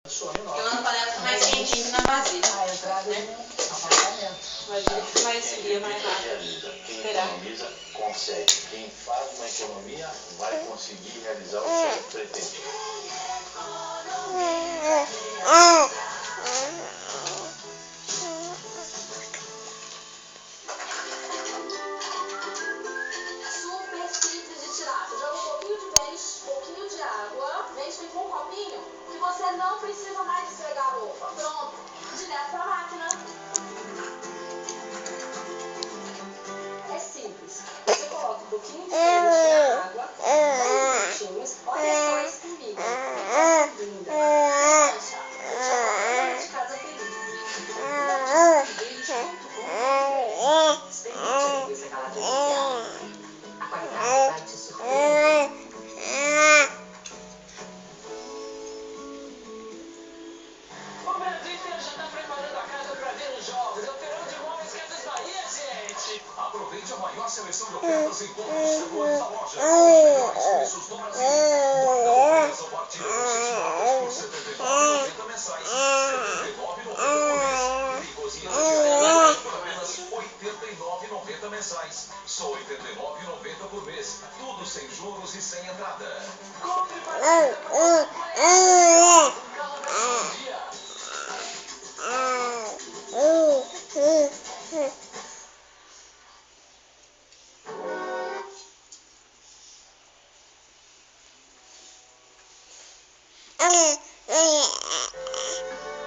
Porque lá no panela fica mais quentinho que na vasilha. A entrada né? Apartamento. Vasilha fica mais fria, mais rápido. Quem Será? economiza, consegue. Quem faz uma economia, vai conseguir realizar o que pretende. Super simples de tirar. Você joga um pouquinho de peixe, um pouquinho de água, mexe com um copinho, que você não precisa mais esfregar a roupa. Pronto, direto pra máquina. É simples. Você coloca um pouquinho de peixe na água, 10 minutinhos, olha só esse comigo. Que linda. Relaxa. Deixa a dona de casa feliz. Experimente a linguiça calabresa. A qualidade vai te surpreender. O Brasil inteiro já está preparando a casa para ver os jogos. É o Feirão de Móveis Casas Bahia, gente! Aproveite a maior seleção de ofertas em todos os setores da loja. Os melhores preços do Brasil. Guarda ofertas a partir de 6 móveis por R$ 79,90 mensais. R$ 79,90 por mês. E cozinha diária por apenas R$ 89,90 mensais. Só R$ 89,90 por mês. Tudo sem juros e sem entrada. Compre e participe da promoção Play. Um carro da dia.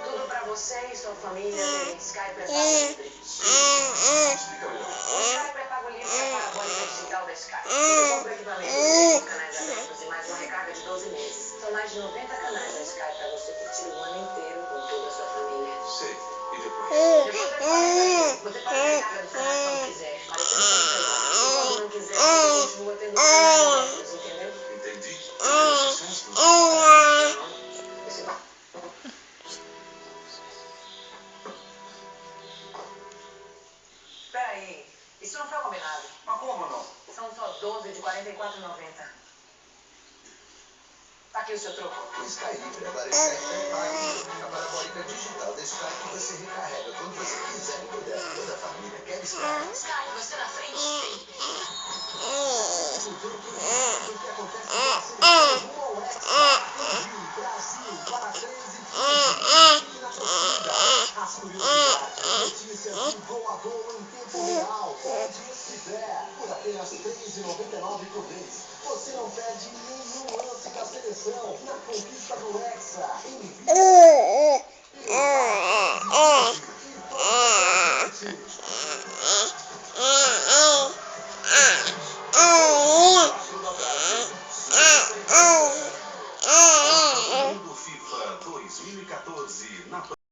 Tudo pra você e sua família tem Sky pré-pago livre. Explica melhor. O Sky pré-pago livre é a parabólica digital da Sky. Você compra equipamento de 6 canais abertos e mais uma recarga de 12 meses. São mais de 90 canais da Sky pra você curtir o ano inteiro com toda a sua família. Sei. E depois? Depois da equipamento, você pode recarga dos canais quando quiser. Mas você não tem celular. E quando não quiser, você continua tendo canais abertos, entendeu? Entendi. Peraí, isso não foi combinado. Mas como não? São só 12 de R$ 44,90. Tá aqui o seu troco. O Sky Livre agora é Sky pré-pago. A parabólica digital da Sky que você recarrega quando você quiser e puder. Toda a família quer Sky. Sky, você na frente sempre. O que acontece na seleção rumo ao Hexa. Brasil, parabéns e tudo na torcida. As curiosidades, notícias do gol a gol em tempo real. Onde estiver, por apenas R$ 3,99 por mês. Você não perde nenhum lance da seleção na conquista do Hexa. Mundo FIFA 2014 na